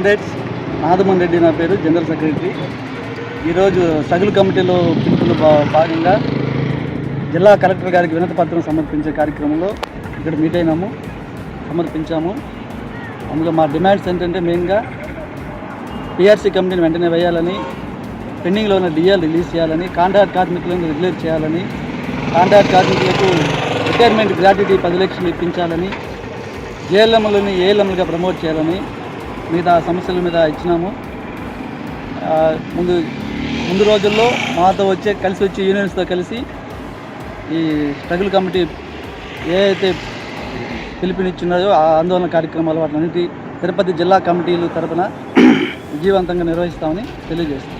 Comrades. నాదమన్ Reddy నా పేరు, general secretary. ఈరోజు స్ట్రగుల్ కమిటీలో పిలుపులో భాగంగా జిల్లా కలెక్టర్ గారికి వినతి పత్రం సమర్పించే కార్యక్రమంలో ఇక్కడ మీట్ అయినాము, సమర్పించాము. అందులో మా డిమాండ్స్ ఏంటంటే మెయిన్గా పిఆర్సీ కంపెనీని వెంటనే వేయాలని, పెండింగ్లో ఉన్న డిఎల్ రిలీజ్ చేయాలని, కాంట్రాక్ట్ కార్మికులను రెగ్యులేట్ చేయాలని, కాంట్రాక్ట్ కార్మికులకు రిటైర్మెంట్ గ్రాట్యుటీ 10 లక్షలు ఇప్పించాలని, జేఎల్ఎంలని ఏఎల్ఎంలుగా ప్రమోట్ చేయాలని మిగతా సమస్యల మీద ఇచ్చినాము. ముందు రోజుల్లో మాతో కలిసి వచ్చి యూనియన్స్తో కలిసి ఈ స్ట్రగుల్ కమిటీ ఏ అయితే పిలుపునిచ్చున్నారో ఆ ఆందోళన కార్యక్రమాలు వాటిని తిరుపతి జిల్లా కమిటీలు తరపున విజయవంతంగా నిర్వహిస్తామని తెలియజేస్తాం.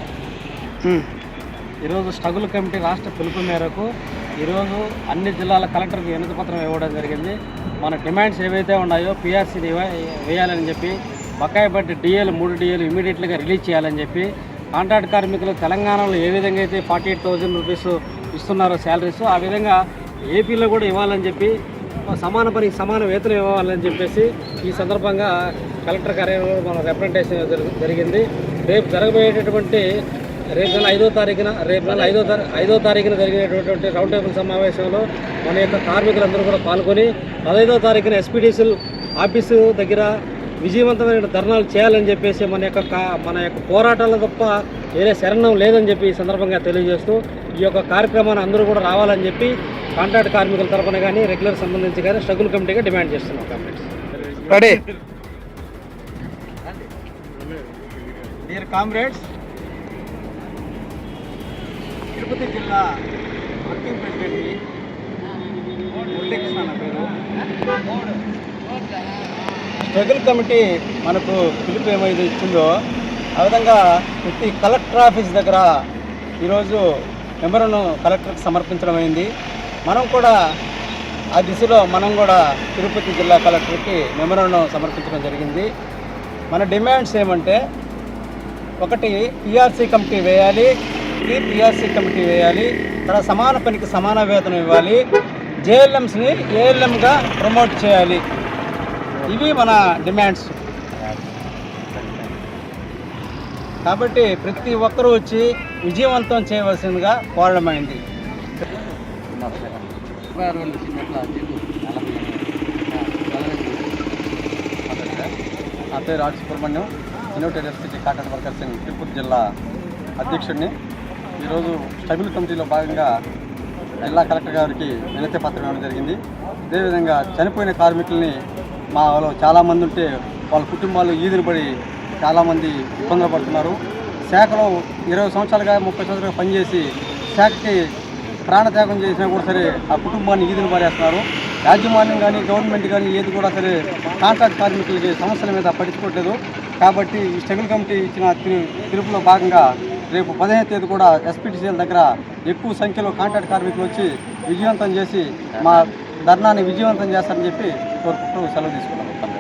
ఈరోజు స్ట్రగుల్ కమిటీ రాష్ట్ర పిలుపు మేరకు ఈరోజు అన్ని జిల్లాల కలెక్టర్కి వినతి పత్రం ఇవ్వడం జరిగింది. మన డిమాండ్స్ ఏవైతే ఉన్నాయో పిఆర్సీని వేయాలని చెప్పి, బకాయి బట్టి డిఏలు 3 డిఏలు ఇమీడియట్లీగా రిలీజ్ చేయాలని చెప్పి, కాంట్రాక్ట్ కార్మికులు తెలంగాణలో ఏ విధంగా అయితే 48,000 రూపీస్ ఇస్తున్నారో శాలరీస్, ఆ విధంగా ఏపీలో కూడా ఇవ్వాలని చెప్పి, సమాన పనికి సమాన వేతనం ఇవ్వాలని చెప్పేసి ఈ సందర్భంగా కలెక్టర్ కార్యాలయంలో మన రిప్రజెంటేషన్ జరిగింది. రేపు జరగబోయేటటువంటి రేపు నెల 5వ తారీఖున జరిగినటువంటి రౌండ్ టేబుల్ సమావేశంలో మన యొక్క కార్మికులందరూ కూడా పాల్గొని 15వ తారీఖున ఎస్పీడీసీ ఆఫీసు దగ్గర విజయవంతమైన ధర్నాలు చేయాలని చెప్పేసి మన యొక్క పోరాటాల తప్ప వేరే శరణం లేదని చెప్పి ఈ సందర్భంగా తెలియజేస్తూ ఈ యొక్క కార్యక్రమాన్ని అందరూ కూడా రావాలని చెప్పి కాంట్రాక్ట్ కార్మికుల తరఫున కానీ రెగ్యులర్ సంబంధించి కానీ స్ట్రగుల్ కమిటీగా డిమాండ్ చేస్తున్నాం. డియర్ కామ్రేడ్స్, తిరుపతి జిల్లా వర్కింగ్ ప్రెసిడెంట్ని మురళీకృష్ణ నా పేరు. స్ట్రగుల్ కమిటీ మనకు పిలుపు ఏమైతే ఇచ్చిందో ఆ విధంగా ప్రతి కలెక్టర్ ఆఫీస్ దగ్గర ఈరోజు మెమోరాండం కలెక్టర్కి సమర్పించడం అయింది. మనం కూడా ఆ దిశలో తిరుపతి జిల్లా కలెక్టర్కి మెమోరాండం సమర్పించడం జరిగింది. మన డిమాండ్స్ ఏమంటే, ఒకటి పిఆర్సీ కమిటీ వేయాలి, తర్వాత సమాన పనికి సమాన వేతనం ఇవ్వాలి, జేఎల్ఎంస్ని ఏఎల్ఎంగా ప్రమోట్ చేయాలి. ఇవి మన డిమాండ్స్. కాబట్టి ప్రతి ఒక్కరూ వచ్చి విజయవంతం చేయవలసిందిగా కోరడమైంది. నా పేరు R Subrahmanyam, United SCT contract workers Sangh Tirupati జిల్లా అధ్యక్షుడిని. ఈరోజు స్ట్రగుల్ కమిటీలో భాగంగా జిల్లా కలెక్టర్ గారికి వినతి పత్రం ఇవ్వడం జరిగింది. అదేవిధంగా చనిపోయిన కార్మికుల్ని మా వాళ్ళు చాలామంది ఉంటే వాళ్ళ కుటుంబాలు ఈదిన పడి చాలామంది ఇబ్బందులు పడుతున్నారు. శాఖలో 20 సంవత్సరాలుగా 30 సంవత్సరాలుగా పనిచేసి శాఖకి ప్రాణత్యాగం చేసినా కూడా సరే ఆ కుటుంబాన్ని ఈదిన పడేస్తున్నారు. యాజమాన్యం కానీ గవర్నమెంట్ కానీ ఏది కూడా సరే కాంట్రాక్ట్ కార్మికులకి సమస్యల మీద పట్టించుకోవట్లేదు. కాబట్టి ఈ స్ట్రగుల్ కమిటీ ఇచ్చిన పిలుపులో భాగంగా రేపు 15వ తేదీ కూడా ఎస్పీటీసీల దగ్గర ఎక్కువ సంఖ్యలో కాంట్రాక్ట్ కార్మికులు వచ్చి విజయవంతం చేసి మా ధర్నాన్ని విజయవంతం చేస్తారని చెప్పి కోరుకుంటూ సెలవు తీసుకున్నాను.